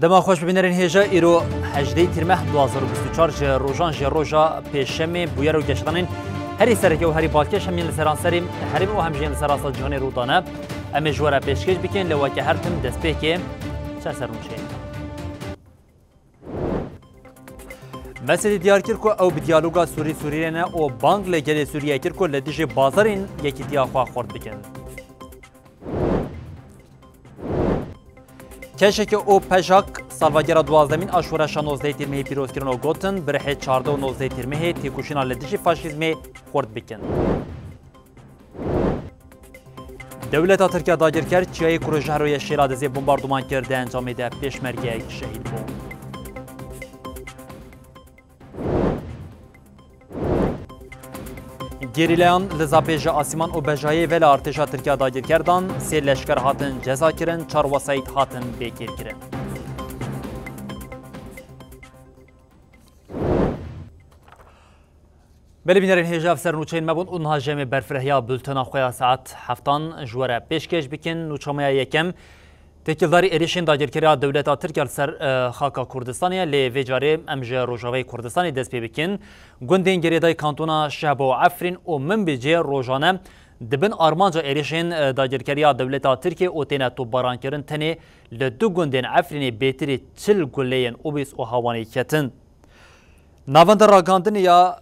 دما خوش ببینرین هیجا ایرو 18 تیرمه 2024 روزان روزا پیشمی بویر و گشتانین هری سرکی و هری بالکش همین لسران سریم هریم و همجین لسران جهان رودانه امی جوارا پیشکش بکن لواکه هر تم دست پیکه چه سرونشه مسئله دیار کرکو او بدیالوگا سوری نه او بانگ لگل سوریه کرکو لدیج بازارین یکی دیاخوا خورد بکن کشک او پژاک سالواگرا 12 آشورا 19 تیرمه پیروز کردن و گوتن برای 14 و 19 تیرمه تیکوشینا لدیج فاشیزم خورد بکن. دولت ترکیه داگر کرد چیای کروژه روی شیرادزی بمباردمان کرده انجام ده پیشمرگی شهید بود. گریلیان لزاپیجا آسیمان و بجایی ولی ارتشا ترکیه داگر کردن سه لشکر هاتن جزا کرن 4 وسایت هاتن بیکیر کرن. بله بینرین هیجا افسر نوچین مبون اونها جمع برفرهیا بلتنا خویا ساعت هفتان جواره پیشکش بکن نوچامیا یکم تکیلداری ایریشین داگرکریا دولتا ترکیه سر خاکا کردستانیه لی ویجاری امجه روژاوی کردستانی دست پی بکن گندین گریدای کانتونا شهب و عفرین و من بیجه روژانه دبن آرمانجا ایریشین داگرکریا دولتا ترکیه او تینه تو باران کرن تنه لدو گندین عفرین بیتری 40 گلین اوبیس و هوانی کتن ناوند راگاندن یا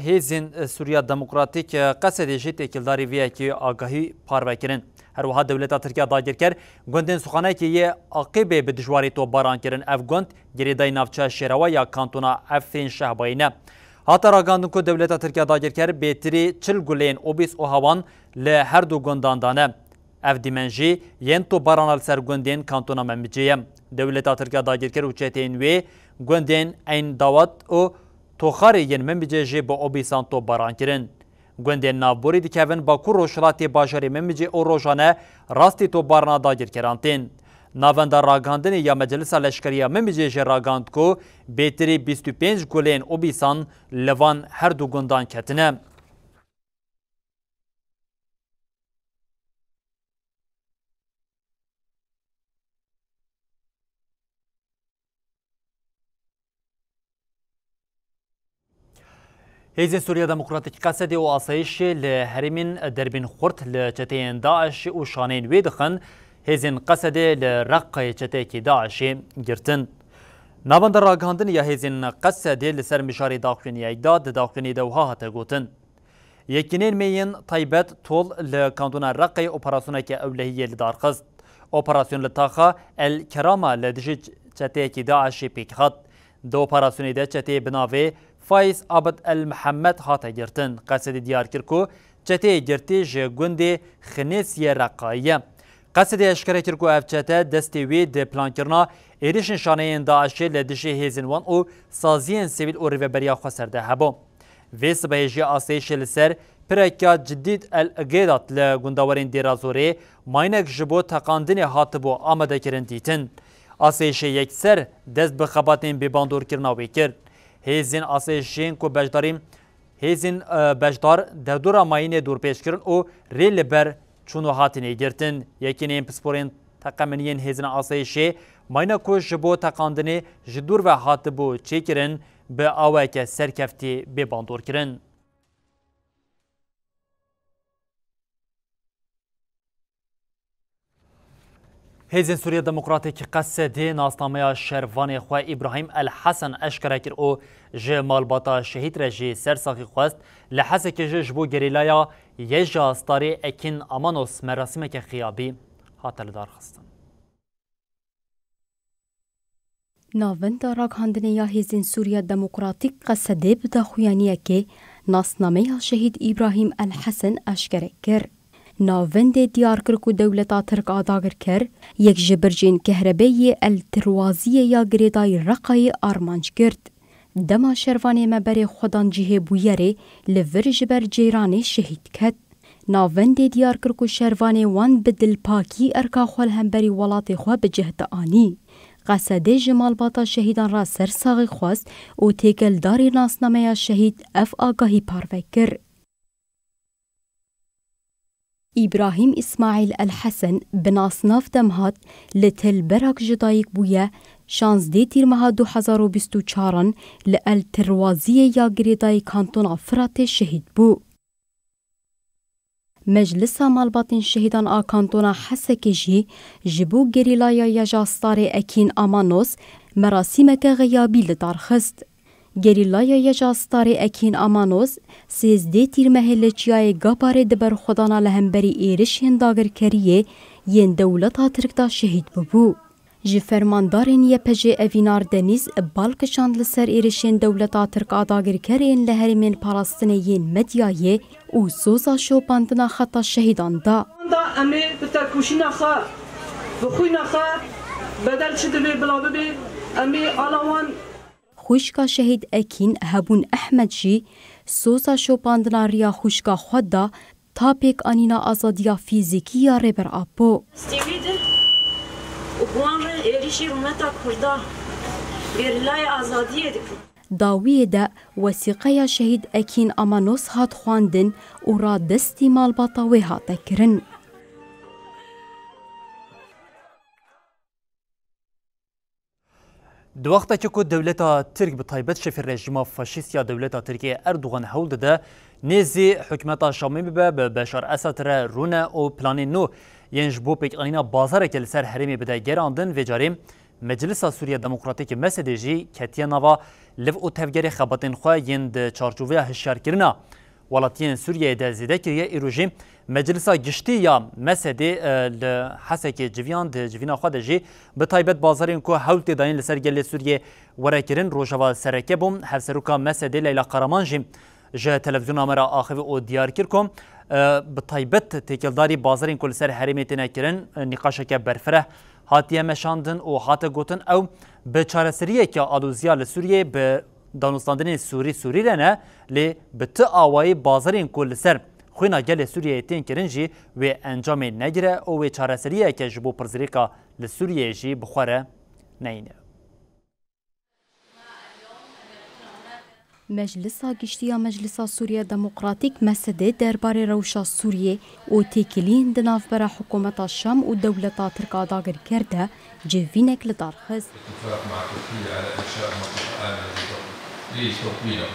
هیزین سوریا دموکراتیک قصدیشی تکیلداری ویه که آگاهی پارو کرن هر وها دولتا ترکیه داگر کرد گندین سخانه که یه عقیبه به دشواری تو باران کرن اف گند گریدای نافچه شیروا یا کانتونا افرین شهبایی نه حتی راگاندن که دولتا ترکیه داگر کرد بیتری 40 گلین اوبیس و هوان له هر دو گندان دانه اف دیمنجی ین تو باران سر گندین کانتونا ممجیه دولتا ترکیه داگر کرد و چهتین وی گندین این داوت و توخاری ین من بجه با اوبیسان تو باران کرن گندین نابوری دیکهون با کو روشلاتی باجاری من بجه او روشانه راستی تو بارنا داگر کرانتین ناوند راگاندن یا مجلس لشکریه من بجه راگاند کو بیتری 25 گلین اوبیسان لوان هر دو گندان کتنه هیزین سوریا دموکراتیک قصدی و آسایش لحرمین دربین خورد لچتین داعش و شانین ویدخن هیزین قصدی لرقای چتیکی داعش گرتن ناوند راگاندن یا هیزین قصدی لسر مشاری داخلینی ایداد داخلینی دوها هتا گوتن یکینین میین طیبت طول لکاندونا رقای اپراسیونه که اولهیه لدارخست اپراسیون لطاقه الکرامه لدجی چتیکی داعش پیک خط دو اپراسیونی ده چتی بناوی فایز عبد المحمد هاتا گرتن قصد دیار کرکو چته گرتی جه گنده خنیسی رقایه قصد اشکره کرکو اف چته دستی وی ده پلان کرنا ایریشن شانه داعشی لدشه هیزن وان او سازین سیویل او ریوبریا خسرده هبو ویس بهجی آسیش لسر پرکا جدید الاگیدات لگنداورین دیرازوری ماینک جبو تقاندن هاتبو آمده کرن دیتن آسیش یک سر دست بخباتین بباندور کرنا ویکر هیزین آسایشین کو بجداریم هیزین بجدار در دورا ماین دور پیش کردن او ریل بر چونو هاتینه گرتن یکینین پسپورین تقامنین هیزین آسایشی ماین کو جبو تقاندنی جدور و هاتبو چی کرن به آوه که سرکفتی بباندور کرن هیزین سوریا دموکراتیک قصدی ناسنامه شروان خواه ابراهیم الحسن اشکره کر او جه مالباتا شهید رجی سرساخی خواست لحظه که جه جبو گریلایا یه جاستاری اکین امانوس مراسمه که خیابی حاتل دار خستن. ناوند راگاندنه یا هیزین سوریا دموکراتیک قصدی بداخویانیه که ناسنامه شهید ابراهیم الحسن اشکره کر. ناوند دیار کرد و دولتا ترک آداگر کرد یک جبرجین کهربایی التروازی یا گریدای رقای آرمانج کرد. دما شروانی مبر خودان جه بویره لور جبر جیرانی شهید کد. ناوند دیار کرد و شروانی وان بدل پاکی ارکا خوال همبری ولات خواه به جهت آنی. قصده جمال باتا شهیدان را سر ساغی خواست و تیکل داری ناسنامه شهید اف آگاهی پاروی کرد. إبراهيم إسماعيل الحسن بناصناف دمهات لتل برك جدايك بويا 16 تيرمها 2024 لالتروازية يا جريداي كانتون فرات شهيد بو. مجلس مالباطن شهيدان كانتون حسكجي جبو جريلايا يجاستاري أكين أمانوس مراسمك غيابي لدارخست. گریلای یجاستاری اکین آمانوس 13 تیرمه لچیای گاپاره دبر خدانا لهمبری ایرش هنداگر کریه ین دولتا ترکتا شهید ببو. جی فرماندارین یپجه اوینار دنیز بالکشاند لسر ایرشین دولتا ترک آداگر کرین لهرمین پاراستنین مدیایه او سوزا شو باندنا خطا شهیدان دا. امی بترکوشینا خوا بخوینا خوا بدل چه دوی بلا ببی امی آلوان خوشکا شهید اکین هبون احمد جی سوزا شوپاندنا ریا خوشکا خود دا تا پیک آنینا آزادیا فیزیکی یا ریبر آپو. ستیویده و بوان ایریشی رومتا کردا گریلای آزادیه دکن. داویه دا وسیقه شهید اکین آمانوس هات خواندن و را دستی مالباطاوی هات کرن. دو وقتا که دولتا ترک بطایبت شفر رژیم فاشیست یا دولتا ترکیه اردوغان حول داده نیزی حکمت شامی به بشار اسد را رونه و پلان نو ینج بو پیک آنینا بازار که لسر حریمی بده گراندن و جاریم مجلس سوریه دموکراتیک مسیدی کتیه نوا لف و تفگری خباتین خواه یند چارچوبه هشار کرنا ولاتین سوریه ده زیده کریه ایروژیم مجلس گشتی یا مسیدی لحسک جویان ده جوینا خود جی به تایبت بازارین که حولت داین لسر گل سوریه ورکرین روشوا سرکه بوم هفسروکا مسیدی لیلا قرمان جیم جه تلویزیون آمرا آخوی او دیار کرکم به تایبت تکیلداری بازارین که لسر حریمیتینه کرن نقاشه که برفره هاتیه مشاندن و هاته گوتن او به چارسریه که آلوزیا لسوریه به دانستاندن سوری رنه لی به تا آوای بازارین کل سر خوینا گل سوریه تین کرنجی و انجام نگره و چارسریه که جبو پرزریکا لسوریه جی بخوره نینه. مجلسا گشتیا مجلسا سوریه دموکراتیک مسده درباره روشا سوریه و تکلین دناف برا حکومت شام و دولتا ترکا داگر کرده جوینک لدارخست. اتفاق مع تركيا على انشاء منطقه امنه لتطويره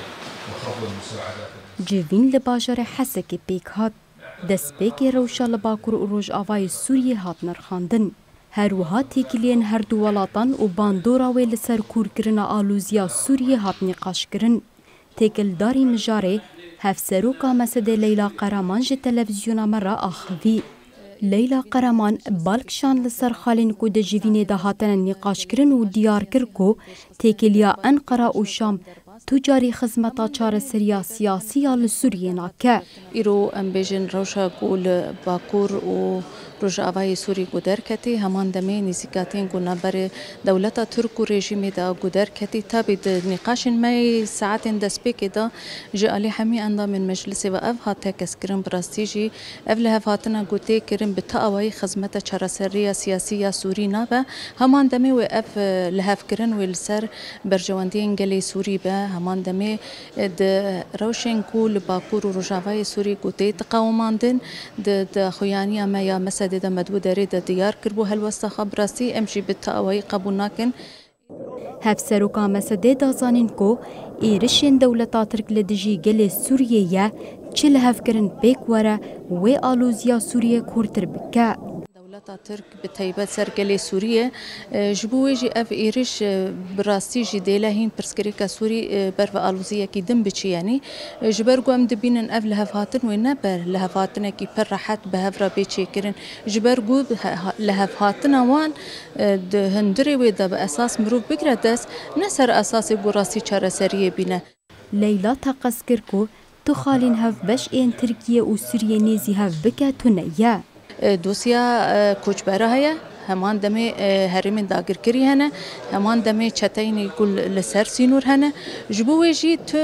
وخفض المساعدات. جوین لباجر حسک پیک هات دست پیک روشا لباکور و روش آوای سوریه هات نرخاندن. هروها تکلین هر دو ولاتان و باندورا وی لسر کور کرنا آلوزیا سوریه هات نقاش کرن. تکلداری مجاره هفسروکا مسده لیلا قرمان جه تلویزیونا مرا آخوی. لیلا قرمان بالکشان لسر خالین کو ده جوینه ده هاتن نقاش کرن و دیار کرکو تکلیا انقره و شام تجاری خدمتا چار سریا سیاسی لسوریه ناکه. ایرو ام بیجن روشا گول باکور و روژ آوای سوری گودر کتی همان دمی نزیکاتین گونا بر دولتا ترک و رژیم دا گودر کتی تا بید نقاشن مای ساعت دست بکی دا جالی همی اندام من مجلس و اف ها تکس کرن براستیجی اف لحف هاتنا گوته کرن بتا آوای خدمتا چار سریا سیاسی سوری نابه همان دمی و اف لحف کرن و لسر برجواندی انگلی سوری به همان دمی روشن گول باکور و روژ آوای سوری گوته تقاوماندن د خویانی اما یا مسد ده مدو داره ده دیار کربو هلوستا خبراسی امشی بالتقوی قبول ناکن. هفسروکا مسده دازانین کو ایرشین دولتا ترک لدجی گل سوریه یا چل هفکرن پیک وره و آلوزیا سوریه کورتر بکه. دولتا ترک بتایبت سرگلی سوریه جبوی جی اف ایرش براستی جی دیله هین پرسکریکا سوری بر و آلوزیه کی دم بچی یعنی جبرگو ام دبینن اف لهفاتن و نبر لهفاتن کی پر راحت به هفرا بیچی کرن جبرگو لهفاتن وان ده هندری و ده به اساس مروف بگره دست نسر اساس گراستی چاره سریه بینه. لیلا تقص کرکو تو خالین هف بش این ترکیه و سوریه نیزی هف بکه تو نیه. دوسیا کوچبره هیا همان دمی هرمین داگر کری هنه همان دمی چتاینی گل لسر سینور هنه جبوی جی تو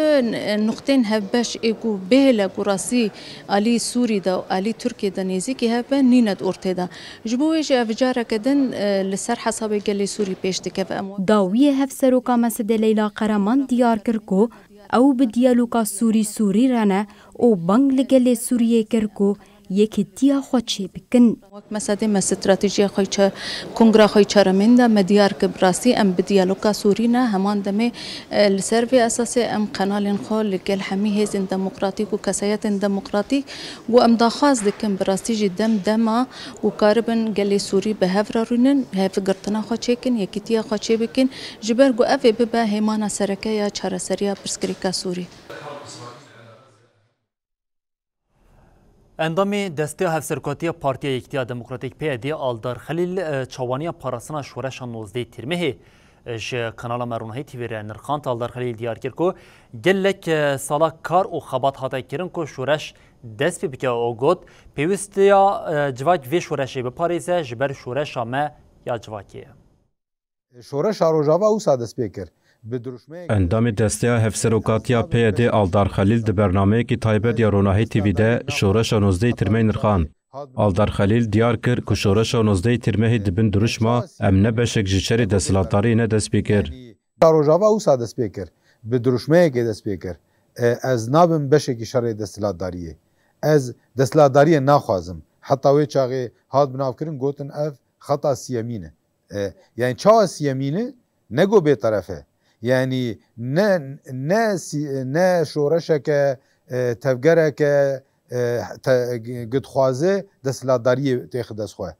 نقطین هبش ایگو بهلا گراسی علی سوری دا علی ترکی دا نیزی که هبه نیند ارته دا جبوی جی افجاره کدن لسر حسابی گلی سوری پیش دکه داوی هفسروکا مسده لیلا قرمان دیار کرکو او به دیالوکا سوری رانه او بانگ لگل سوریه کرکو یکیتیا خو چی بکن. مساده ما استراتیجی خوی چه کنگره خوی چرمنده مدیار که براسی ام بدیالوگا سورینا همان دمی لسروی اساسی ام قنالین خو لگل همی هزین دموکراتیک و کسایت دموکراتیک و ام داخاز دکن براسی جدم دما و کاربن گلی سوری به هفرارونن هف گرتنا خو چکن یکیتیا خو چی بکن جبر گو اوی ببه همان سرکه یا چرسریا پرسکریکا سوری. اندامی دسته هفسرکاتی پارتی یکتیا دموکراتیک پیادی آلدار خلیل چوانی پاراسنا شورش 19 ترمه ج کانال مرونهی تیویر نرخانت آلدار خلیل دیار کرد که گلک سالا کار و خبات هاتا کرن که شورش دست پی بکه او گود پیوستیا جواک وی شورشی بپاریزه جبر شورش همه یا جواکیه. شورش روجاوا او ساده سپیکر اندام دسته هفسروکاتیا پیاده آلدار خلیل د برنامه کی تایبت یا روناهی تیویده شورش 19 ترمه نرخان. آلدار خلیل دیار کرد که شورش 19 ترمه دبن درشما امنه بشک جچری دستلاتاری نه دست بیکر. روجاوا او ساده سپیکر به درشمه کی دست بیکر. از نابم بشکی شر دستلاتاریه. از دستلاتاری نخوازم. حتی وی چاقی هاد بناو کرن گوتن اف خطا سیمینه. یعنی چا سیمینه نگو به طرفه. يعني نه شورشه که تفگره که قد خوازه دستلاتداری تیخ دست خواه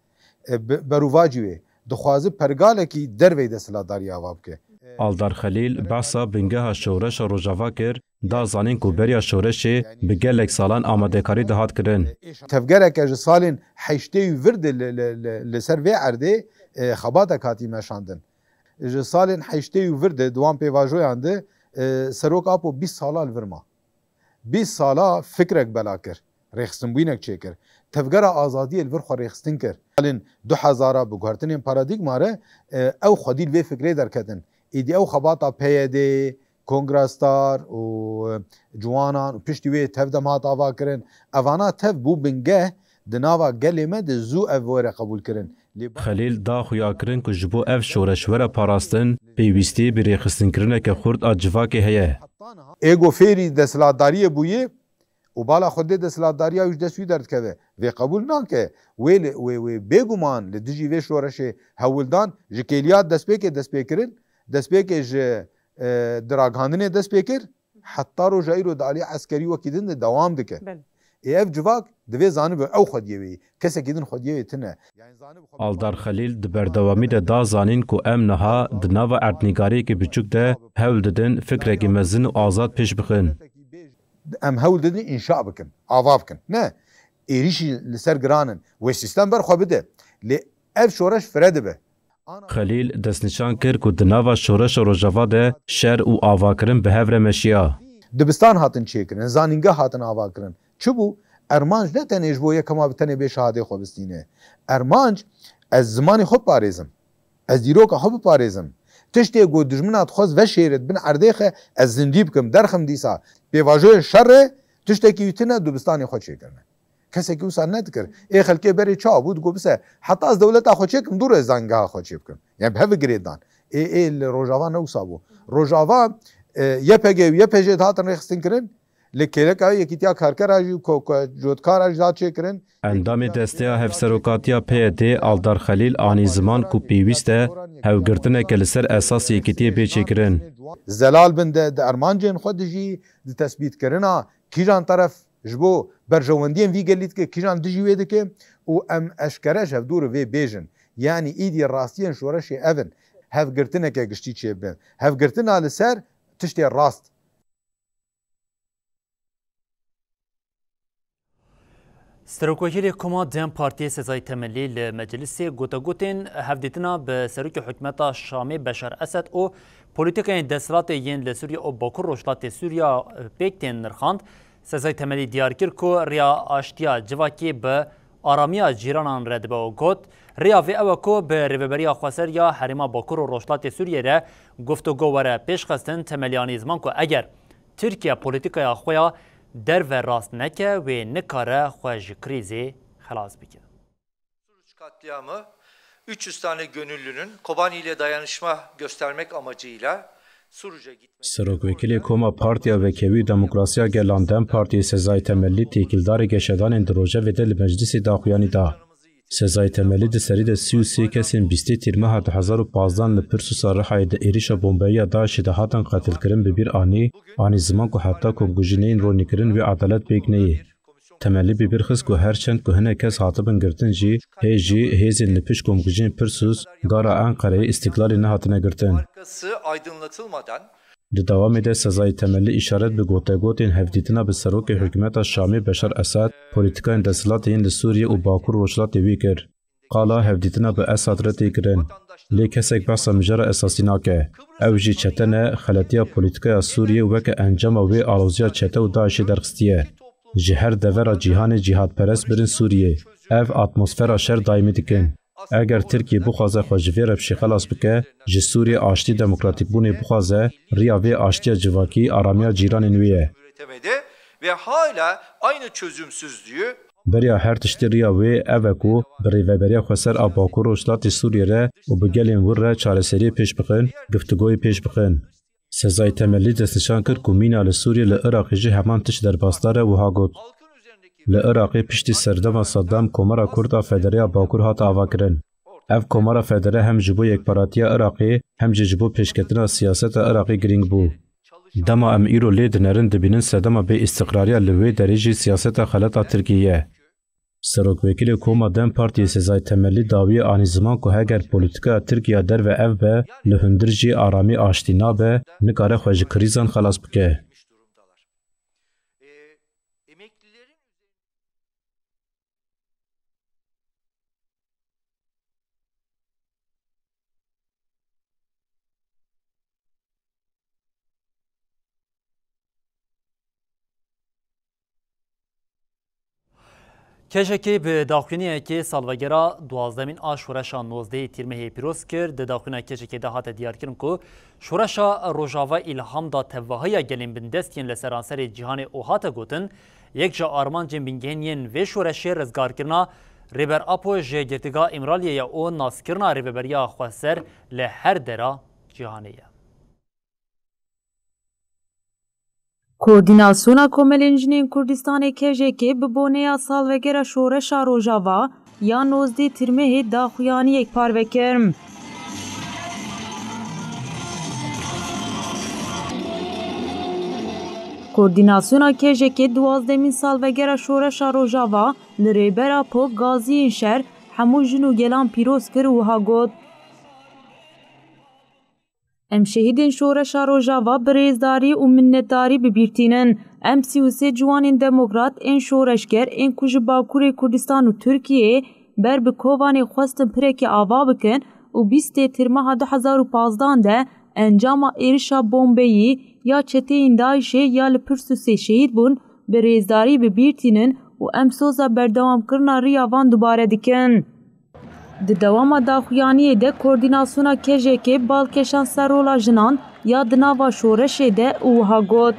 بروواجوه دخوازه پرگاله کی دروی دستلاتداری آواب که آلدار خلیل بحثا بنگه شورش روجاوا کر دا زانین کو بریا شورش بگلک سالان آماده کاری دهات کرن تفگره که سالین حیشته ورد لسر وی عرده خباته کاتی مشاندن سالین حیشته ورده دوام پیواجوی انده سروک آپو 20 سالا الورما 20 سالا فکرک بلا کر ریخستن بوینک چه کر تفگر آزادی الور خو ریخستن کر سالین 2000 بگوهرتنین پارادیگماره او خودیل وی فکری درکتن ایدی او خباتا پیده کنگرستار و جوانان و پشتی وی تف دمات آوا کرن اوانا تف بو بنگه دناوا گلیمه ده زو اووره قبول کرن خلیل دا خویا کرن که جبو اف شورشوره پاراستن پیوستی بری خستن کرنه که خورد آجوا که هیه ایگو فیری دستلاتداری بویه و بالا خود دستلاتداری اوش دستوی درد کرده وی قبول نانکه وی بگومان لدجی وی شورشه هولدان جکیلیات دست پیکرن دست پیکر دراغاندنه دست پیکر حتی رو جایرو دالی عسکری وکیدن دوام دکه اف جواک دوی زانب او خودیوی کسی کدن خودیوی تنه آلدار خلیل د بردوامی ده دا زانین کو ام نها د ناو اردنیگاری که بچوک ده هول ددن فکر که مزن و آزاد پیش بخن ام هول ددن انشاء بکن آواب کن نه ایریشی لسر گرانن و سیستم بر خواه بده لی اف شورش فرده به خلیل دستنشان کر که د ناو شورش روجاوا ده شر و آوا کرن به هفر مشیا دبستان هاتن چه کرن زانینگه هاتن آوا کرن چبو ارمانج نه تنیج بویه کما بتنی به شهاده خو بستینه ارمانج از زمانی خو پاریزم از دیروک خو پاریزم تشتی گو دجمنات خوز و شیرت بن اردیخه از زندیب کم درخم دیسا به واژه شر تشتی کی یتنه دبستانی خو چه کرنه کسی کی وسا نه تکر ای خلکی بری چا بود گو بس حتی از دولت خو چه کم دور زنگا خو چه کم یعنی به گریدان ای روجاوا نو سابو روجاوا یه پجه هاتن رخصتن کرن لکیلک های یکیتیا کارکر آجی جودکار آجی داد چه کرن اندام دسته هفسروکاتیا پیده آلدار خلیل آنی زمان کو پیوسته هاو گرتنه که لسر اساس یکیتی بی چه کرن زلال بنده ده ارمان جن خود جی ده تثبیت کرنا کیجان طرف جبو برجواندین وی گلید که کیجان دجی ویده که و ام اشکرش هف دور وی بیجن یعنی ایدی راستین شورش اون هف گرتنه که گشتی چه بین هف گرتنه لسر تشتی راست سروکوهیل کما دم پارتی سزای تملی لمجلس گوتاگوتین هفدیتنا به سروک حکمت شامی بشار اسد و پولیتیکای دستلات ین لسوریا و باکور روشلات سوریا بیکتین نرخاند سزای تملی دیار کرد که ریا آشتیا جواکی به آرامیا جیرانان رد با گوت ریا وی اوکو به ریوبریا خواسر یا حریما باکور روشلات سوریه را گفتگو وره پیش خستن تملیانی زمان که اگر ترکیه پولیتیکای خویا در و راست neke ve nekare xwe krizi xelas bike. Suruç katliamı 300 tane gönüllünün Kobani ile dayanışma göstermek amacıyla Serokvekilê Koma Partiya Vekevî û Demokrasiya Gelan Dem Partiyê Sezayê Temellî têkildarê geşedanên di rojevê de li meclisê daxuyanî da. Sezayê Temellî di serî de 33 kesên bîstê tîrmeha 2015 li Pirsusa Rihayê di êrişa bombeya Daişê de hatin qetilkirin bi bir anî ziman ku heta komkujîneyên ronîkirin wê edalet pêk neyê. Temellî bi bir xist ku herçend ku hinek kes hatibin girtin jî hê jî hêzên li pişt komkujiyên Pirsus gara Enqereyê îstîklalê nehatine girtin. Di dewamê de Sezayê Temellî îşaret bi gotegotên hevdîtina bi serokê hikûmeta Şamê Beşar Esad polîtikayên desthilatê yên li Sûriye û Bakur Rojhilatê wî kir. Qala hevdîtina bi Esad re tê kirin. Lê kesek behsa mijara esasî nake. Ew jî çetene xeletiya polîtikaya Sûriye weke encama wê aloziya çete û Daişê derxistiye. Ji her devera cîhanê cîhadperest birin Sûriyê. Ev atmosfera şer daimî dikin. Eger Tirkiye bixwaze xwe ji vê rewşê xelas bike, ji Sûriye aştî demokratîkbûnê bixwaze, riya vê aştiya civakî aramiya cîranên wê ye. Beriya her tiştî riya wê ev e ku bi rêveberiya xweser a Bakur Rojhilatê Sûriye re û bi gelên wir re çareseriyê pêş bixin, giftigoyê pêş bixin. Sezayê Temellî destnîşan kir ku mîna li Sûriye li Iraqê jî heman tişt derbasdar e wiha got. Li Iraqê piştî serdema Saddam Komara Kurd a Federeya Bakur hat avakirin. Ev Komara Federe hem ji bo yekparatiya Iraqê hem jî ji bo pêşketina siyaseta Iraqê girîng bû. Dema em îro lê dinerin dibînin sedema bê îstiqrariya li wê derê jî siyaseta xelata Tirkiyeyê. Serokvekilê Koma Dem Partiyê Sezayê Temellî dawiye anî ziman ku heger polîtikaya Tirkiya derve ev be, li hundir jî aramî aştî nabe, nikare xwe ji krîzan xelas bike. Kêjekê bi daxuyaniyekê salvegera 12 a şoreşa 19 tîrmehê pîroz kir. Di daxuyana kêjekê de hate diyarkirin ku şoreşa Rojava îlham da tevahaya gelên bindestiyên li seranserê cîhanê û hate gotin, yek ji armancên bingehîniyên vê şoreşê rizgarkirina rêber Apo ji girtîga Îmraliyê û naskirina rêveberiya xweser li her dera cîhanê ye. Koordinasyona Komelên Jinên Kurdistanê KJK bi boneya salvegera şoreşa Rojava ya 19 tîrmehê daxuyaniyek parvekir. Koordinasyona KJK 12 salvegera şoreşa Rojava li rêbera Pok gaziyên şer hemû jin û gelan pîroz kir û wiha got. Em şehîdên şoreşa Rojava bi rêzdarî û minnetdarî bibîrtînin. Em 33 ciwanên demokrat ên şoreşger ên ku ji Bakurê Kurdistan û Tirkiyeyê ber bi kovanê xwestin pirekê ava bikin û 20 tîrmeha 2015 de encama êrişa bombeyî ya çeteyên Daişê ya li Pirsusê şehîd bûn bi rêzdarî bibîrtînin û em soza berdewamkirina riya van dubare dikin. Di dewama daxuyaniyê de koordinasyona KJK balkêşan ser rola jinan ya di nava şoreşê de û wiha got.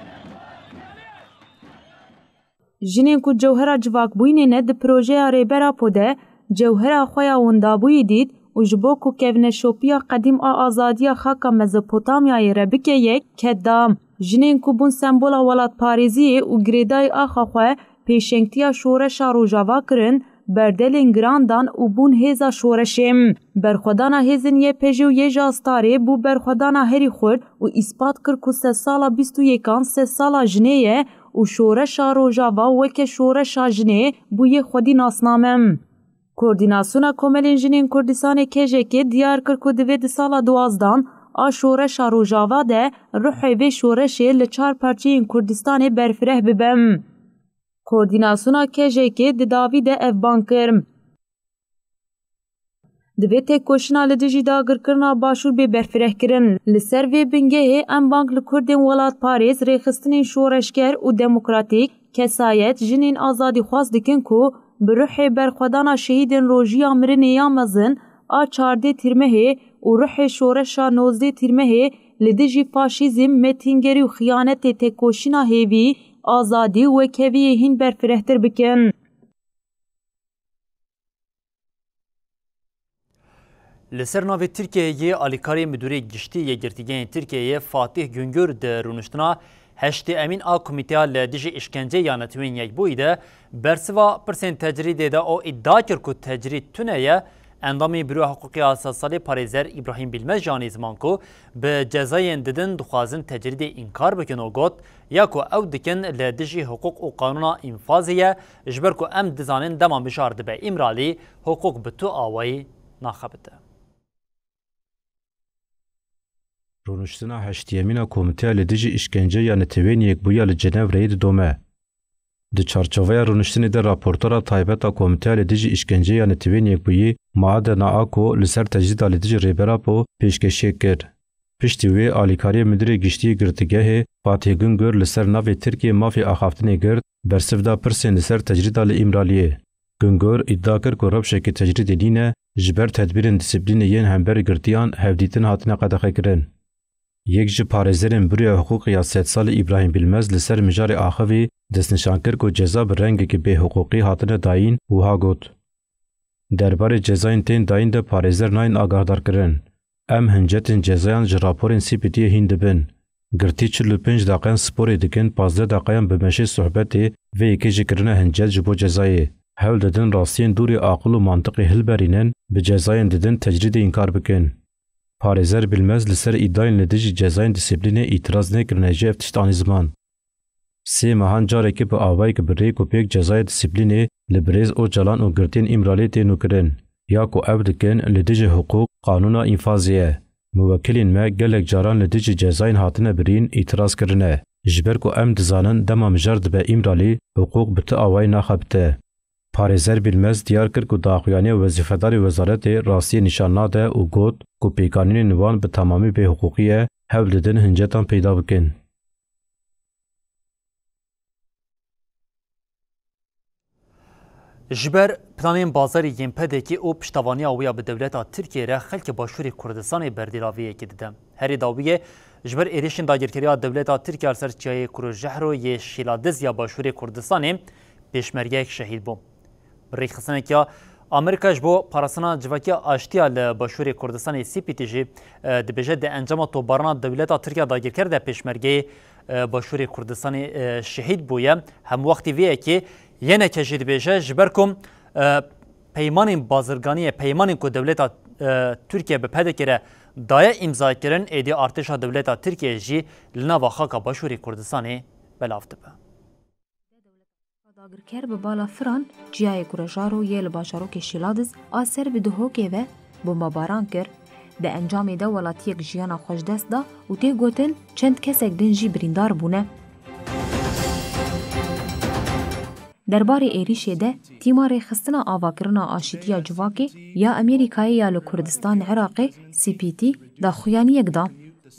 Jinên ku cewhera civakbûyînê ne di projeya rêbera Po de cewhera xwe ya wendabûyî dît û ji bo ku kevneşopiya qedîm a azadiya xaka Mezopotamyayê re bike yek ket dam. Jinên ku bûn sembola welatparêziyê û girêdayê axa xwe pêşengtiya şoreşa Rojava kirin, berdelên girandan û bûn hêza şoreşê. Berxwedana hêzên YPJ û yê ji Astarê bû berxwedana herî xurt û îspat kir ku sed sala 21 sed sala jinê ye û şoreşa Rojava weke şoreşa jinê bûye xwedî nasname. Koordinasyona Komelên Jinên Kurdistanê KJK diyar kir ku divê di sala 12 a şoreşa Rojava de ruhê vê şoreşê li 4 parçeyên Kurdistanê berfireh bibe. Koordinasyona KJK di davî de evban kir. Divê têkoşîna li dijî dagirkirina başûr bê berfirehkirin. Li ser vê bingehê em bank li Kurdên welatparêz rêxistinên şoreşger û demokratîk, kesayet, jinên azadîxwaz dikin ku bi ruhê berxwedana şehîdên rojiya mirinê ya mezin a 14 tîrmehê û ruhê şoreşa 19 tîrmehê li dijî faşîzm, metîngerî û xiyanetê têkoşîna hêvî, azadî û wekeviyê hîn berfirehtir bikin. لسر ناو ترکیه آلیکاری مدوری گشتی یگرتیگین ترکیه فاتح گنگر در رونشتنا هشت امین آ کمیتیا لدیج اشکنجه یا نتوین یک بویده برسوا پرسین تجرید دا او ادعا کرد که تجرید تونه اندامی بروی حقوقی اساسالی پاریزر ابراهیم بیلمز جانی زمان کو به جزای انددن دخوازن تجرید انکار بکن و گوت یا که او دکن لدیج حقوق و قانون انفاظیه جبر که ام دزانن دمان بشارده به امرالی حقوق به تو آوایی ناخبته. رونشتنا هشتیمین کمیته لدیج اشکنجه یا نتوین یک بویا لجنیو رید دومه. د چارچوبه رونشتنی در راپورتورا تایبتا کمیته لدیج اشکنجه یا نتوین یک بویی معاد ناکو لسر تجدید لدیج ریبرا پو پیشکشی کرد. پشتی وی آلیکاری مدیر گشتی گرتگاه فاتح گنگر لسر ناو ترکیه مافی آخافتنی گرد برسفدا پرسین لسر تجدید امرالیه. گنگر ادعا کرد که ربشکی تجدید دینه جبر تدبیر دیسیپلین ین همبر گرتیان هفدیتن هاتنه قدخه کرن. یک جی پارێزerên bûriya hukuk ya 3 salî İbrahim Bilmez li ser mijarê axivî destnîşan kir ku ceza bi rengekî bêhuquqî hatine dayîn wiha got. Derbarê cezayên tên dayîn de parêzer nayên agahdar em hincetên cezayan ji raporên CPT'yê hîn dibin. Girtî 45 daqeyan sporê dikin, 15 daqeyan bi meşê sohbetê vê yekê jî kirine hincet ji bo cezayê. Hewl didin rastiyên dûrê aqil û mantiqê hilberînin, bi cezayên didin tecrîdê inkar bikin. Parêzer Bilmez li ser îdayên li dijî cezayên disiplînê îtiraz nekirine ji ev tiştanî ziman. Sê mehan carekê bi avayek bi rêk û pêk cezaya disiplînê li birêz û calan û girtiyên îmralê tê nûkirin. Ya ku ev dikin li dijî hukuk qanûna înfaziyê. Muwekilên me gelek caran li dijî cezayên hatine birîn îtiraz kirine. Ji ber ku em dizanin dema mijar dibe îmralî hukuk bi ti awayî naxebite. Parêzer Bilmez diyar kir ku daxuyaniya wezîfedarê wezaretê rastiyê nîşan nade û got ku pêkanînên wan bi tamamî bêhuquqî ye hewl didin hincetan peyda bikin. Ji ber planên bazarî yên pedekî û piştavaniya wê ya bi dewleta Tirkiye re xelkê Başûrê Kurdistanê berdêlaviyekê dide. Herî dawiyê ji ber êrişên dagirkeriya dewleta Tirkiye ser çiyayê Kurujehro yê Şîladiz ya Başûrê Kurdistanê pêşmergeyek şehîd bû. Rêxistnekiya Amerîka ji bo parastina civakiya aştiya li Başûrê Kurdistanê CPT jî dibêje di encama tobarana dewleta Tirkiye dagirker de pêşmergeyê Başûrê Kurdistanê şehîd bûye. Hem wextî vê yekê yeneke jî dibêje ji ber ku peymanên bazirganiyê peymanên ku dewleta Tirkiye bi pedekê re daye îmzakirin êdî artêşa dewleta Tirkiye jî li nava xaka Başûrê Kurdistanê belav dibe. Dagirker bi bala Firan ciyayê Kurejaro yê li bajarokê Şîladiz a ser bi dihokê ve bombabaran kir, di encamê de welatiyek jiyana xweşdest da û tê gotin çend kesek din jî birîndar bûne. Derbarê êrişê de tîma rêxistina avakirina aşîtiya civakê ya Amerîkayê ya li Kurdistan Iraqê CPT daxuyaniyek da.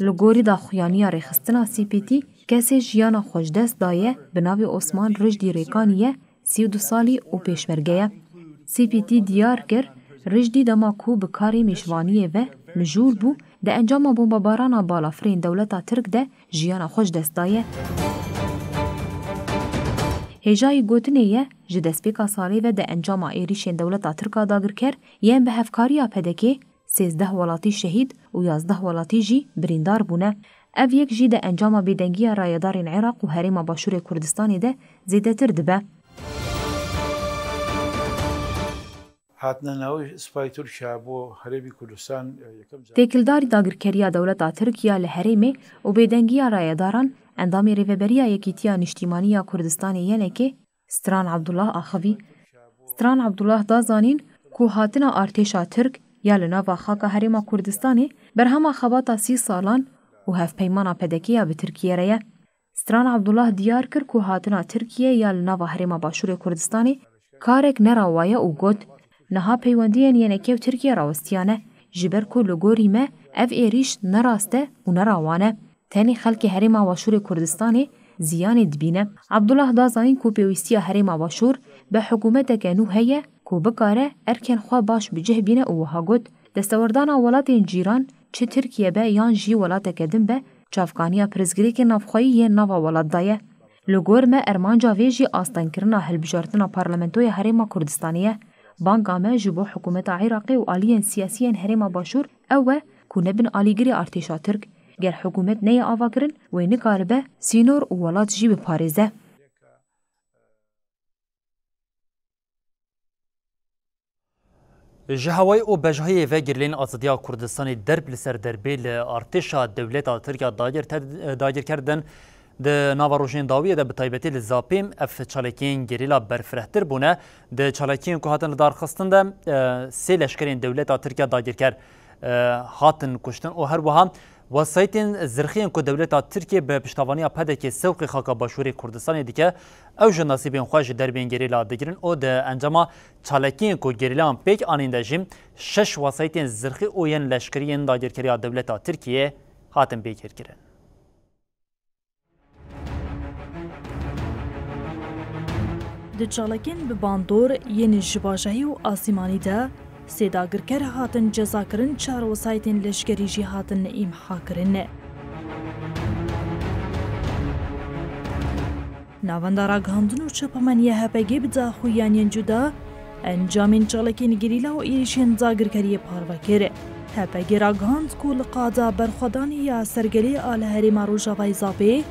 Li gorî daxuyaniya rêxistina CPT kesê jiyana xweşdest daye bi navê Osman Rijdî Rêkanî ye 32 salî û pêşmerge. CPT diyar kir Rijdî dema ku bi karê mêşvaniyê ve mijûl bû di encama bombabarana balafirên dewleta Tirk de jiyana xweşdest daye. Hêjayî gotinê ye ji destpêka salê ve di encama êrişên dewleta Tirka dagirker yên bi hevkariya pedekê 13 welatî şehîd û 11 welatî jî birîndar bûne. Ev yek jî de encama bêdengiya rayedarên Iraq û Herêma Başûrê Kurdistanê de zêdetir dibe. Têkildarî dagirkeriya dewleta Tirkiya li Herêmê û bêdengiya rayedaran endamê rêveberiya Yekîtiya Niştîmaniya Kurdistanê yenekê Stran Abdullah axivî. Stran Abdullah da zanîn ku hatina artêşa Tirk ya li nava xaka Herêma Kurdistanê berhema xebata 30 salan û hevpeymana pedekiya bi Tirkiye re ye. Stran Abdullah diyar kir ku hatina Tirkiye ya li nava Herêma Başûrê Kurdistanê karek nerawaye û got niha peywendiyên yenekê Tirkiye rawestiyane ji ber ku li gorî me ev êriş nerast e û nerawane. Tenê xelkê Herêma Başûrê Kurdistanê ziyanê dibîne. Abdullah da zanîn ku pêwîstiya Herêma Başûr bi hikûmeteke nû heye ku bikare erkên xwe baş bi cih bîne û wiha got destewerdana welatên cîran çi Tirkiye be yan jî welateke din be çavkaniya pirzgirêkên navxweyî yên nava welat da ye. Li gor me ermanca vê jî astenkirina hilbijartina parlamentoya Herêma Kurdistanê ye. بانگا ما جبو حکومت عراقی و آلیان سیاسیان هرما باشور اوه کو نبن آلیگری ارتشا ترک گر حکومت نیا آوا کرن و نکاربه سینور و ولات جی بپارزه. جهوای او بجهای و گرلین آزادیا کردستانی درب لسر دربی لارتشا دولتا ترکیا داگر کردن د ناواروژین داویه د بتایبتی لزاپیم اف چالکین گریلا برفرهتر بونه د چالکین که هاتن لدار خستن ده سه لشکرین دولتا ترکیا داگر کر هاتن کشتن و هر وها وسایتین زرخین که دولتا ترکیه به پشتوانی پدک سوق خاکا باشوری کردستان دیگه او جناسیبین خواهش دربین گریلا دگرن او ده انجام چالکین که گریلا پیک آنینده جیم 6 وسایتین زرخی او ین لشکرین داگر کریا دولتا ترکیه هاتن بیکر کرن. د چالکین به باندور یین جباجهی و آسیمانی ده سیداگرکر هاتن جزا کرن 4 وسایتین لشکری جی هاتن ایمحا کرن. ناوندارا گاندن و چپمانیه هپگی بدا خویانین جدا انجامین چالکین گریلا و ایریشین زاگرکری پاروا کره. هپگی را گاند کول قادا برخودانی یا سرگلی آل هریما روژاوای زابه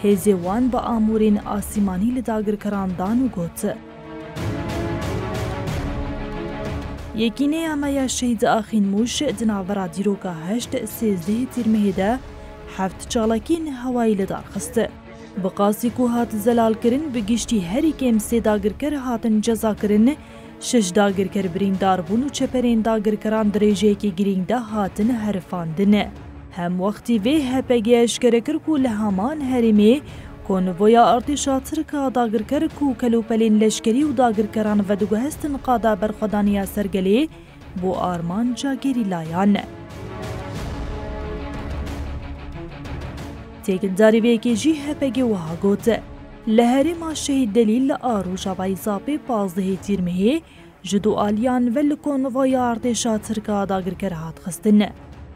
هزیوان با آمورین آسیمانی لداگر کراندان و گوت. یکینه امایا شهید آخین موش دناورا دیروگا 8 13 تیرمه ده 7 چالکین هوایی لدار خسته. بقاسی کو هات زلال کرن بگیشتی هری کم 3 داگرکر هاتن جزا کرن 6 داگرکر بریندار بون و چپرین داگرکران دریجه که گرینده هاتن هرفاندنه. هم وقتی وی هپگی اشکره کر کو لهمان هریمه کنویا ارتشا ترکا داگر کر کو کلوپلین لشکری و داگر کران و دوگه هستن قادا برخودانی سرگلی بو آرمان جاگیری لایان. تیکل داری ویکی جی هپگی وها گوت لهری ما شهید دلیل آروژا ویزابی 15 تیرمه جدو آلیان ول کنویا ارتشا ترکا داگر کر هات خستن.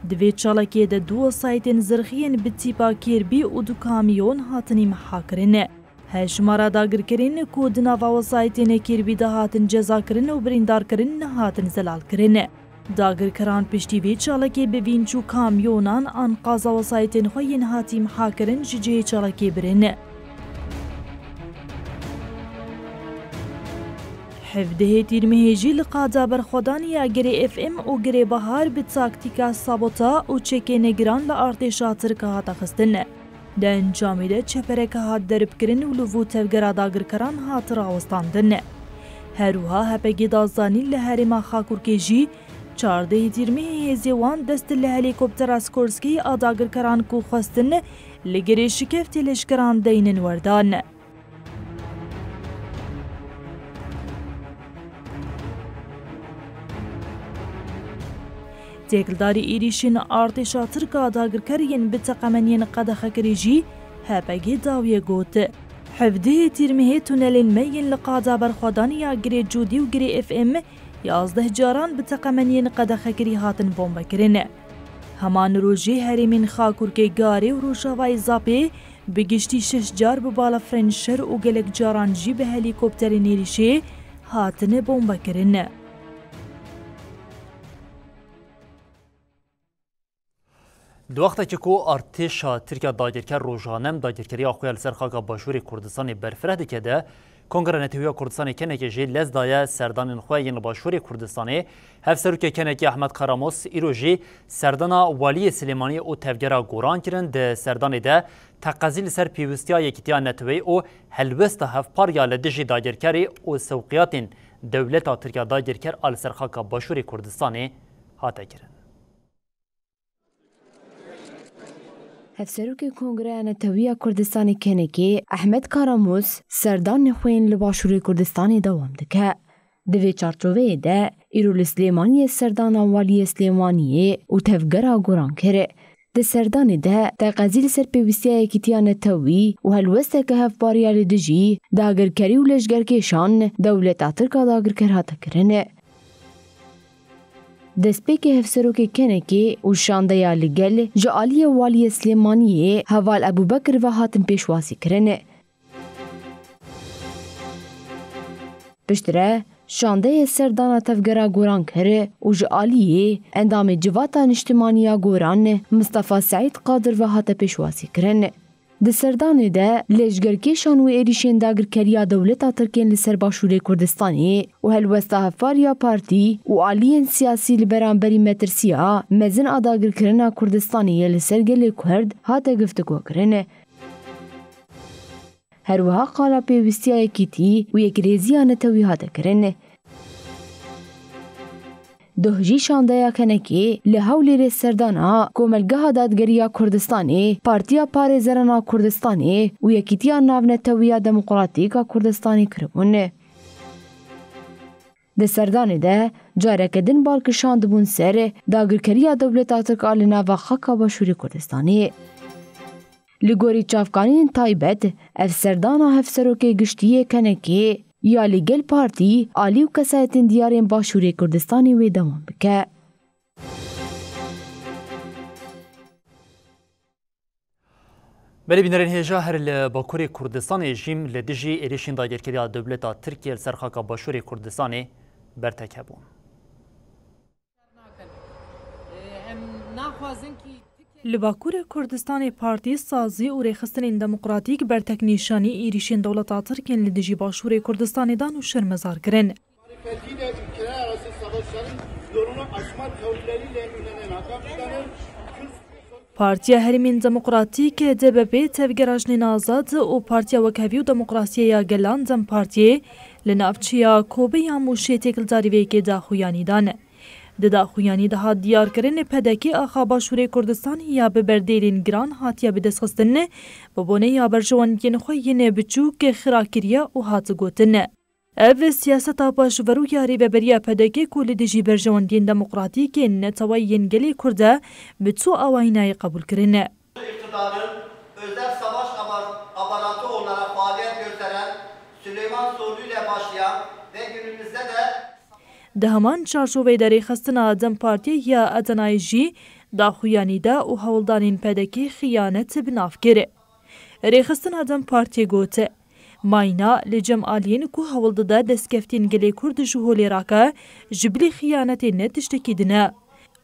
دوی چالکی ده 2 سایتین زرخین بتیپا کربی و 2 کامیون هاتنی محا کرنه. هشمارا داگر کرن کو دناوا سایتین کربی ده هاتن جزا کرن و بریندار کرن هاتن زلال کرنه. داگر کران پشتی وی چالکی ببین چو کامیونان انقاضا و سایتین خوین هاتی محا کرن ججه چالکی برنه. 17 تیرمه جیل قادا برخودانی اگری اف ام و گری بهار به تاکتیکا سابوتا و چکی نگران لارتشا ترکا هاتا خستن. ده انجامی ده چپرکا هات درب کرن و لوو تفگرا داگر کران هات راوستاندن. هروها هپگی دازانی لحرما خاکور که جی 14 تیرمه هزیوان دست لهلیکوپتر اسکورسکی آداگر کران کو خستن لگری شکفت لشکران دینن وردان. تێکلداری ئیریشین ئارتێشا ترکا داگرکەریین بتەقەمەنیین قەدەخەکەریژی هەپەگی داویە گوت. 17 تیرمهێ تونەلین مەیین لە قادا بەرخۆدانیا گرێ جودی و گرێ FM 11 جاران بتەقەمەنیین قەدەخەکەری هاتن بۆمبەکردن. هەمان ڕۆژێ هەرێمین خاکوورکەی گارێ و ڕۆژاوای زاپێ بگشتی 6 جار بە باڵە فرەنشەر و gelek caran jî bi helîkopterên êrişê hatine bombekirin. دو وقتا که کو ارتشا ترکیه داگیرکر روزانه داگیرکری آخوی لسر خاکا باشوری کردستان برفره دکده کنگره نتیویا کردستان کنه جی لز دایه سردان خوی باشوری کردستانی هفسروک کنه که احمد کاراموس ایروژی سردان والی سلیمانی او تفگرا گوران کرن ده سردان ده تقاضی سر پیوستیا یکیتیا نتوی او هلوست هفپاریا لدجی داگیرکری او سوقیاتین دولتا ترکیه داگیرکر آل سر خاکا باشوری کردستانی هاته کرن. هفسروک کنگره نتویا کردستان کنکی احمد کاراموس سردان خوین لباشوری کردستان دوام دکه. دوی چارچوه ده ایرول سلیمانی سردان والی سلیمانی و تفگرا گوران کره. ده سردان ده تقاضی سر پیوستیا یکیتیا نتوی و هلوسته که هفباریا لدجی داگرکری و لشگرکشان دولت ترکا داگرکر هاته کرنه. دسپیک هفسروک کنکی و شاندیا لگل جعالی والی سلیمانی حوال ابوبکر و هاتم پیشواسی کرنه. پشتره شانده سردانا تفگرا گوران کره و جعالیه اندام جواتا نشتمانیا گوران مصطفى سعید قادر و هاته پیشواسی کرن. د سردانê de lêşgerkêşan û êrişên dagirkeriya dewleta Tirkiyên li ser Başûrê Kurdistanê û helwesta hevpariya partî û aliyên siyasî li beramberî metirsiya mezin a dagirkirina Kurdistanê ye li ser gelê Kurd hate giftigukirin. Herwiha qala pêwistiya yekîtî û yekrêziya netewî hate kirin. Dohjî şandeya kenekê li Hewlêrê serdana Komelgeha Dadgeriya Kurdistanê, Partiya Parêzerana Kurdistanê û Yekîtiya Navnetewiya Demokratîk a Kurdistanê kiribûn. Di serdanê de careke din balkişan dibûn ser dagirkeriya dewleta Tirk a li nava xaka Başûrê Kurdistanê. Li gorî çavkaniyên taybet, ev serdana hevserokê giştiyê kenekê ya li gel partî alî û kesayetên diyarên Başûrê Kurdistanê wê dewam bike. Belê bînerên hêja her li Bakurê Kurdistanê jîm li dijî êrişên dagirkeriya dewleta Tirkiye li ser xaka Başûrê Kurdistanê bertek hebûn. Li Bakurê Kurdistanê Partî Sazî û Rêxistinên Demokratîk berteknîşanî êrişên dewleta Tirkiyên li dijî Başûrê Kurdistanê dan û şermezar kirin. Partiya Herêmên Demokratîk DBP tevgera jinên azad û Partiya Wekhevî û Demokrasiyeya Gelan Dem Partiyê li navçeya Kobeya Mûşê têkildarî vê yekê daxuyanî dan. Di daxuyanî de hat diyarkirinê pedekê axa Başûrê Kurdistanê ya bi berdêlên giran hatiye bidestxistin bi bonê ya berjewendiyên xwe yên biçûk xirakiriye û hat gotin. Ev siyaseta paşveru ya rêveberiya pedekê ku li dijî berjewendiyên demokratîkên neteweyên gelê Kurd e bi çû awayînayê qebûl kirin. İktidarın özel savaş aparatı olarak faaliyet gösteren Süleyman Soylu ile başlayan ve günümüzde de Di heman çarşovê de rêxistina Dem Partiyê ya Adenayê jî daxuyanî de û hewldanên pedekê xıyanet bi nav kir. Rêxistina Dem Partiyê got mayna li cem aliyên ku hewl dide destkeftiyên gelê Kurd ji holê rake ji bilî xıyanetê ne tiştekî dine.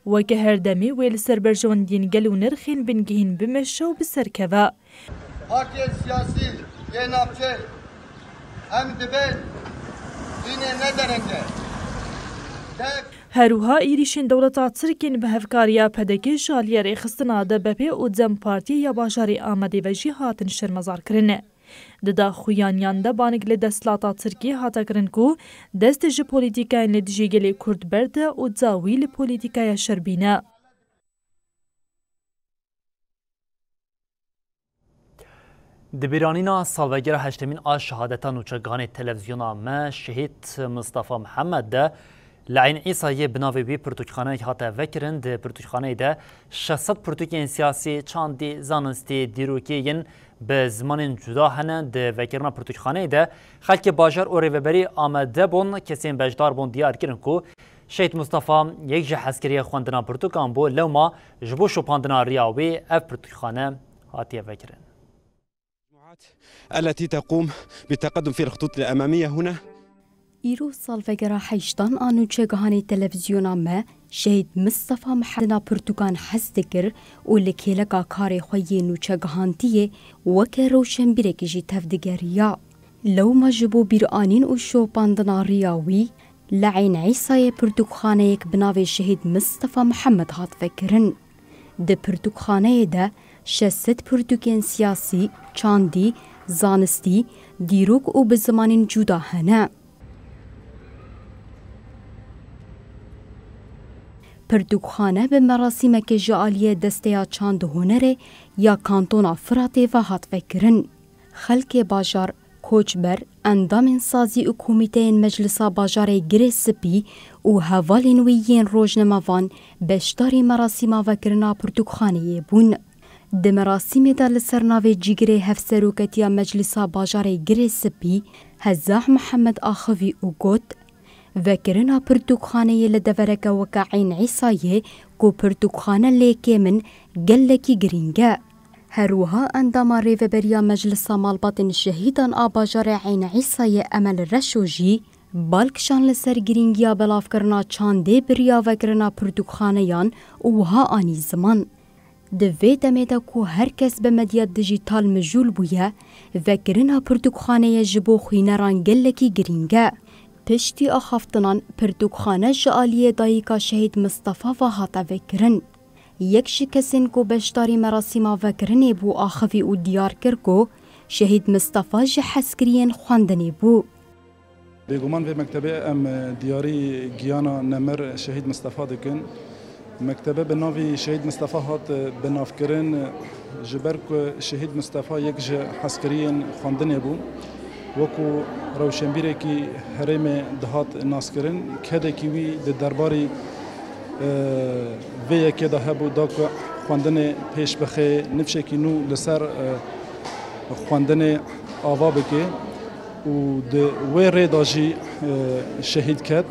Weke her demê wê li ser berjewendiyên gel û nirxên bingehîn bimeşe û bi serkeve. Partiyên siyasî yên navçe em dibin dînê ne derenge. Herûha êrişên dewleta Tirkiyên bi hevkariya pedekê ji aliya rêxistina DBP û Dem Partiyê ya bajarê Amedê ve jî hatin şermezar kirin. Di daxuyaniyan de banik li desthilata Tirkiye hate kirin ku dest ji polîtîkayên li dijî gelê Kurd berde û dawî li polîtîkaya şerbîne. Di bîranîna salvegera heştemîn a şehadeta nûçeganê televizyona me şehîd Mustafa Mihemed de li Eyn Îsayê bi navê wî pirtûkxaneyek hate vekirin. Di pirtûkxaneyê de 600 pirtûkên siyasî, çandî, zanistî, dîrokî yên bi zimanên cuda hene. Di vekirina pirtûkxaneyê de xelkê bajar û rêveberî amade bûn. Kesên bejdar bûn diyar kirin ku Şehîd Mustafa yek ji hezkiriya xwendina pirtûkan bû lewma ji bo şopandina riya wê ev pirtûkxane hatiye vekirin. التي تقوم بالتقدم في الخطوط الأمامية هنا. ایرو سالفگرا حیشتان آنو چگهانی تلویزیونا ما شهید مصطفى محمد پرتوکان حست کر و لکیلکا کار خوی نو چگهانتیه وکه روشن بیرکجی تفدگریا لو مجبو بیرانین و شوپاندنا ریاوی لعین عیسای پرتوکخانه یک بناوی شهید مصطفى محمد هات فکرن. ده پرتوکخانه ده 600 پرتوکین سیاسی، چاندی، زانستی، دیروک و به زمانین جدا هنه. پرتوکخانه به مراسم که جعالیه دسته چاند هنره یا کانتونا فراته و هات فکرن. خلک باجار کوچبر اندام سازی و کمیته مجلسا باجار گره سپی و حوالین ویین روزنامه‌وان بشتاری مراسم وکرنا پرتوکخانه بون. د مراسم دا لسرناوی جیگره هفسروکتیا مجلسا باجار گره سپی هزاح محمد آخوی و گوت وکرنا پرتوکخانه لدورک وکعین عیسایه کو پرتوکخانه لیکی من گلکی گرینگه. هروها اندام ریوبریا مجلس مالباطن شهیدان آباجار عین عیسای امل رشوجی بالکشان لسر گرینگیا بلاف کرنا چانده بریا وگرنا پرتوکخانهیان و وها آنی زمان. دوی دمیده که هر کس به مدیا دیجیتال مجول بویه وگرنا پرتوکخانه جبو خوینران گلکی گرینگه. پشتی آخافتنان پرتوکخانه جعالیه دایکا شهید مصطفى و هاتا وکرن. یک شکسین کو بشتاری مراسیما وکرنه بو آخوی و دیار کر کو شهید مصطفى جه حسکرین خواندنه بو. بگومان به مکتبه ام دیاری گیانا نمر شهید مصطفى دکن. مکتبه به ناوی شهید مصطفى هات به ناف کرن جبر که شهید مصطفى یک جه حسکرین خواندنه بو. وکو روشنبیره کی حرم دهات ناس کرن کده کیوی د درباری وی که ده بو دا که خواندن پیش بخه نفشه کی نو لسر خواندن آوا بکه و د وی ریداجی شهید کد.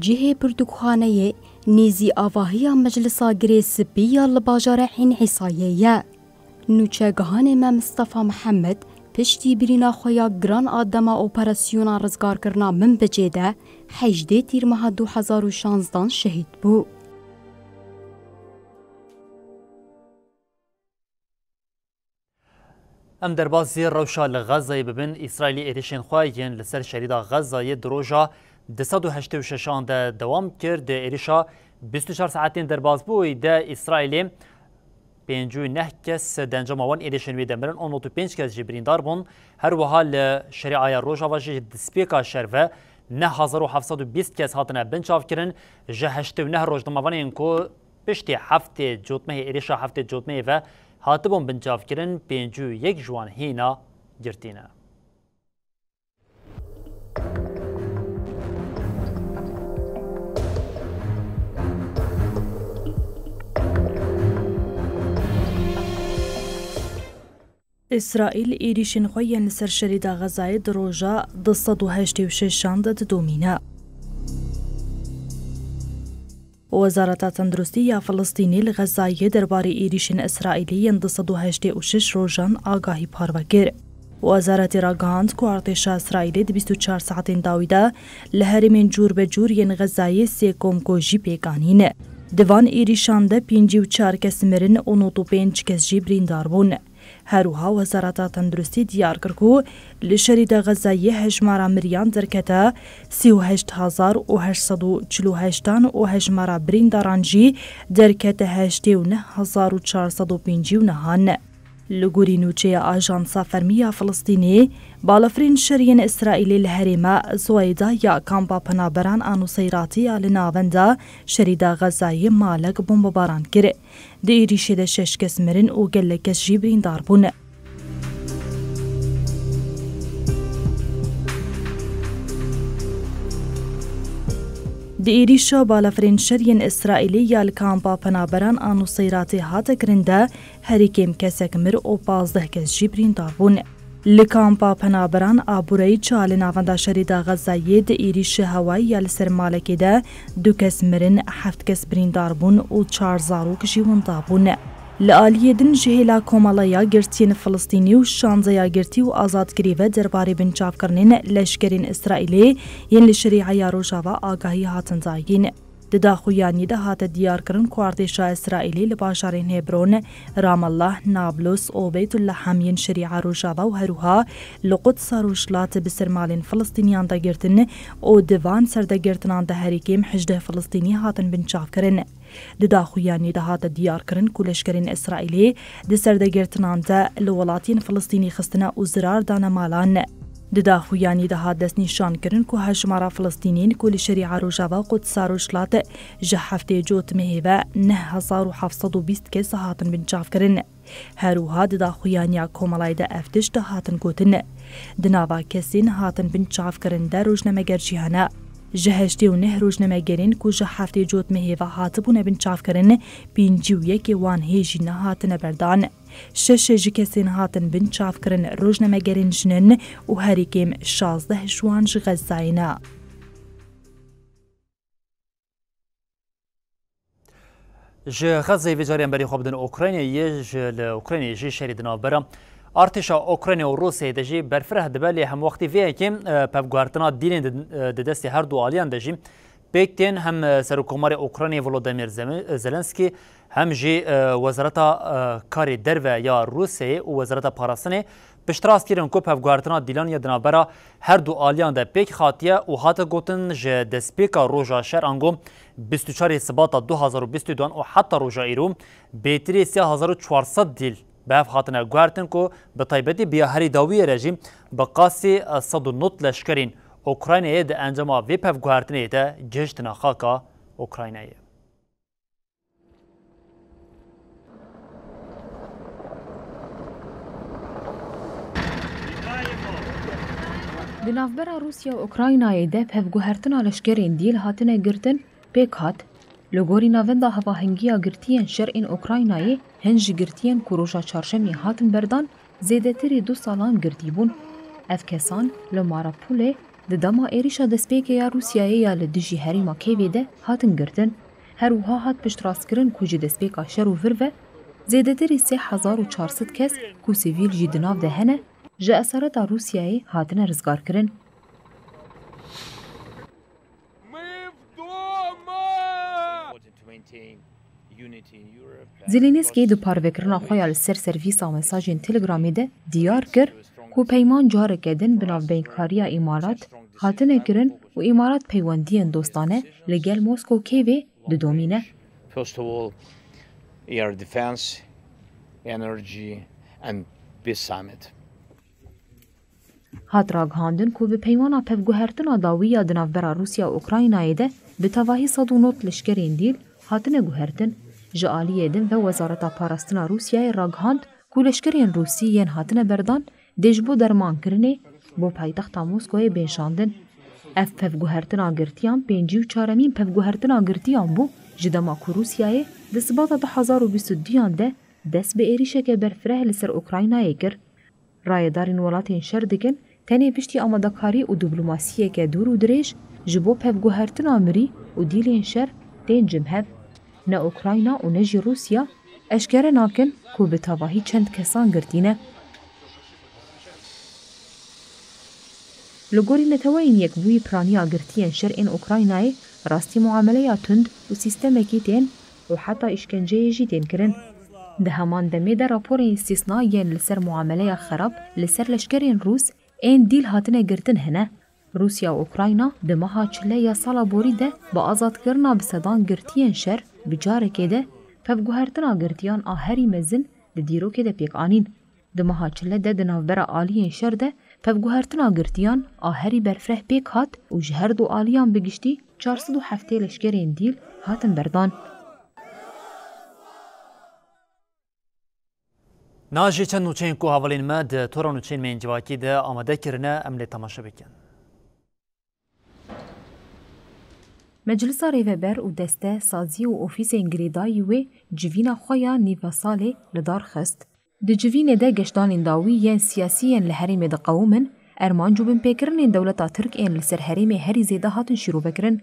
جهه پرتوکخانه نیزی آواهی مجلسا گریس بیا لباجار حین حسایه نوچگهان ما مصطفى محمد پشتی برینا خویا گران آدما اپراسیونا رزگار کرنا من بجیده 18 تیر ماه 2016 شهید بو. ام دربازی روشا لغزه ببین اسرائیلی ایریشین خواهین لسر شریدا غزه دروژا 286 ده دوام کرد. ایریشا 24 ساعتین درباز بوی ده اسرائیلی 59 کس دنجام وان ایریشن وی دمرن 95 کس جبریندار بون. هر وها لشریعه روژا و جه دسپیکا شرفه 9720 کس هاتنه بنچاف کرن. جه 89 روزنامه‌وان اینکو پشتی هفته جوتمه ایریشا هفته جوتمه و هاتبون بنچاف کرن 51 جوان هینا گرتینه. إسرائيل إيريشين خوين لسر شريدة غزاية دروجة 286 دومينة. وزارة تندرستي فلسطيني لغزاية درباري إيريشين إسرائيلي 286 روجان آگاهی پاروکر. وزارة راگاند کو ارتش اسرائیل 24 ساعتين داویده لهرمین جور به جور ین غزاية سيكوم کو جی پیگانین. دوان إيريشان ده 54 کس مرن و 95 کس جی بریندار بون. هروها وزارت تندرستی دیار کرکو لشرید غزایی هجمارا مریان درکتا 38848 و هجمارا بریندارانجی درکتا 89459 لگوری نوچه آژانسا فرمیه فلسطینی بالافرین شرین اسرائیلی لحریمه زویده یا کامپا پنابران آنوسیراتی لناونده شرید غزایی مالک بمباران کرد. دیری شده 6 کس مرن و گل کس جیبرین دار بونه. دیریشا بالافرین شرین اسرائیلی یا کامپا پنابران آنوسیراتی هات کرنده هریکیم کسک مر و 15 کس جیبرین دار بونه. لکامپا پنابران آبورایی چال ناونده شریدا غزایی ده ایریش هوایی یا لسر مالکی ده 2 کس مرن 7 کس بریندار بون و 4 زاروک جیونده بونه. لآلیه دن جهیلا کومالایا گرتین فلسطینی و شانزایا گرتی و آزادگری و درباره بنچاف کرنین لشکرین اسرائیلی ین لشریعه روژاوا آگاهی هاتن داگین. ددا خویانی ده هات دیار کرن کوارتشا اسرائیلی لباشارین هبرون رام الله نابلس او بیت اللحم ین شریعه روژاوا و هروها لقدس روشلات بسرمالین فلسطینیان دا گرتن او دوان سرده گرتنان ده هریکیم 18 فلسطینی هاتن بنچاف کرن. ددا خویانی ده هات دیار کرن کولشکرین اسرائیلی ده سرده گرتنان ده لولاتین فلسطینی خستنا و زرار دانا مالان. ددا خویانی ده هات دست نشان کرن که هشمارا فلسطینین کل شریعه روژاوا قدس روشلات جه هفته جوت مهیوه 9720 کس هاتن بنچاف کرن. هروها ددا خویانی کومالای ده افتش ده هاتن گوتن. دناوا کسین هاتن بنچاف کرن ده روزنامه‌گر جیهانه. جهشتی و نه روزنامه‌گرین که جه هفته جوت مهیوه هاتبونه بنچاف کرن 51 وان هیجی نه هاتن بردان. 6 کسین هاتن بنچاف کرن روزنامه‌گرین جنن و هریکیم 16 جوان غزاینا. جه غزه ویجاری امبری خواب دن اوکراینی یه اوکراینی جه شهری دنابرا ارتشا اوکراین و روسیه دجی برفره دبلی هم وقتی وی که پفگوارتنا دین دستی هر دو آلیان دجی بیکتین هم سرکومار اوکراین ولودیمیر زلنسکی هم جی وزارت کاری درو یا روسیه و وزارت پاراستنی پشتراست کردن که پفگوارتنا دیلان یا دنابرا هر دو آلیان ده پیک خاطیه و هات گوتن جه دسپیکا روژا شهر انگو 24 سباتا 2022 و حتی روژا ایرو بیتری 3400 دیل به خاطر گوارتن که به طیبتی بیا هری داوی رژیم به قاسی صد و نوت لشکرین اوکراینه ده انجام وی پفگوارتنه ده گشتنا خاکا اوکراینه. Di navbera Rûsya û Ukraynayê de pevguhertina leşkerên dîl hatine girtin pêk hat. Li gorî navenda hevahengiya girtiyên şerên Ukraynayê hin ji girtiyên ku roja çarşemê hatin berdan zêdetirî 2 salan girtîbûn. Ev kesan li Mariupolê di dema êrişa destpêkeya Rûsyayê ya li dijî herêma Kîevê de hatin girtin. Her wiha hat piştrazkirin ku ji destpêka şer û vir ve zêdetirî 3400 kes ku sivîl jî di nav de hene ji esareta Rûsyayê hatine rizgarkirin. Zelenskî di parvekirina xwe ya li ser servîsa mesajên Telegramê de diyar kir ku peyman careke din bi navbeynkariya îmarat hatine kirin û îmarat peywendiyên dostane li gel Moskow Kîevê didomîne. First of all, air defense, energy and peace summit. Hat ragihandin ku bi peymana pevguhertina dawî ya di navbera Rûsya û Ukraynayê de bi tevahî 109 leşkerên dîl hatine guhertin. Ji aliyê din ve Wezareta Parastina Rûsyayê ragihand ku leşkerên Rûsî yên hatine berdan dê ji bo dermankirinê bo paytexta Moskowê bêşandin. Ev pevguhertina girtiyan pêncî û çaremîn pevguhertina girtiyan bû ji dema ku Rûsyayê di sibata 2022 de dest bi êrişeke berfireh li ser Ukraynayê kir. Rayedarên welatên şer dikin tenê piştî amadekarî û diplomasiyeke dûr û dirêj ji bo pevguhertina mirî û dîlên şer tên cimhev. Ne Ukrayna û ne jî Rûsya eşkere nakin ku bi tevahî çend kesan girtîne. Li gorî neteweyên yekbûyî piraniya girtiyên şerên Ukraynayê rastî muameleya tund û sîstemekî tên û heta îşkenceyê jî tên kirin. Di heman demê de raporên îstîsna yên li ser muameleya xerab li ser leşkerên Rûs ên dîl hatine girtin hene. Rûsya û Ukrayna di meha çile ya sala borî de bi azadkirina bi sedan girtiyên şer bi carekê de pevguhertina girtiyan a herî mezin di dîrokê de pêk anîn. Di meha çile de di navbera aliyên şer de pevguhertina girtiyan a herî berfireh pêk hat û ji her du aliyan bi giştî 407 leşkerên dîl hatin berdan. ناجی چند نوچین کو حوالین ما ده تورا نوچین من جواکی ده آماده کرنه املی تماشا بکن. Meclisa Rêveber û deste sazî û ofîsên girêdayî wê civîna xwe ya nîva salê li dar xist. Di civînê de geştanên dawî yên siyasî yên li herêmê diqewûmin, ermanc û binpêkirinên dewleta Tirk ên li ser herêmê herî zêde hatin şîrovekirin.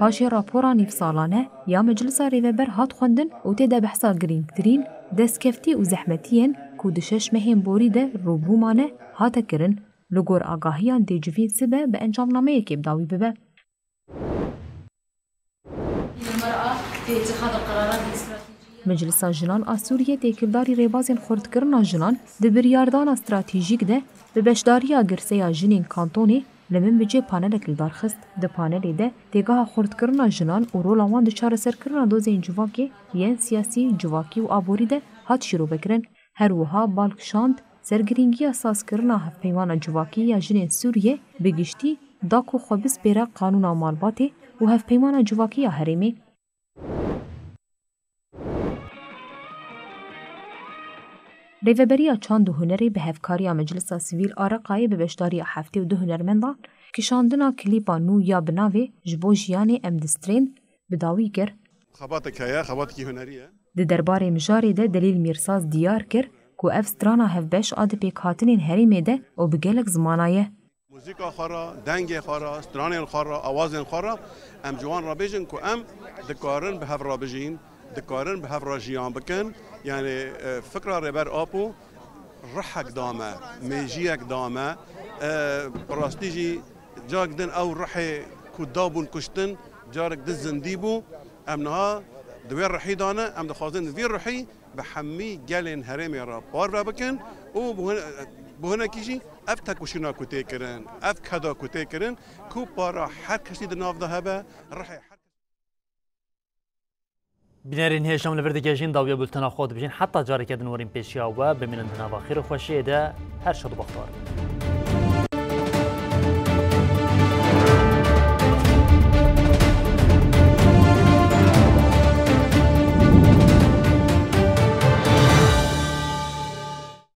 Paşê rapora nîvsalane ya Meclisa Rêveber hat xwendin û tê de behsa girîngtirîn destkeftî û zehmetiyên ku di 6 mehên borî de rûbûmane hate kirin. Li gor agahiyan dê civîn sibe bi encamnameyekê bidawî bibe. Meclisa Jinan a Sûriyê têkildarî rêbazên xurtkirina jinan di biryardana stratejîk de bi beşdariya girseya jinên kantonê li min bicê panelekî darxist. Di panelê de têgaha xurtkirina jinan û rola wan di çareserkirina dozên civakê yên siyasî, civakî û aborî de hat şîrovekirin. Her wiha balkişand sergiringiya sazkirina hevpeymana civakî ya jinên Sûriyê bi giştî da ku xwe bispêre qanûna malbatê û hevpeymana civakî ya herêmê. Rêveberiya çand û hunerê bi hevkariya Meclisa Sivîl a Reqayê bi beşdariya 72 hunermendan kişandina klîpa nû ya bi navê ji bo jiyanê em distrên bi dawî kir. Di derbarê mijarê de Delîl Mîrsaz diyar kir ku ev strana hevbeş a di pêkhatinên herêmê de û bi gelek zimana ye. Muzîka xwe re, dengê xwe re, stranên xwe re, awazên xwe re em ji wan rabêjin ku em dikarin bi hev rabijîn, dikarin bi hev re jiyan bikin يعني فكرة ربر آبو رحك دامه ميجيك دامه براستيجي جاك دن أو رحي كدابون كشتن جارك دزن ديبو أمنها دوير رحي دانا أم دخوازن دوير رحي بحمي جالين هرمي را بار بكن و بهنا كيجي افتك وشنا كوتي كرن اف كدا كوتي كرن كو بارا هر کسی دناف ده هبه رحي بنارين هيشم لبردگاجين داوية بلتنا خود بجين حتى جاري كدن ورين بيشيا و بمن انتنا باخير خوشي ده هر شد بختار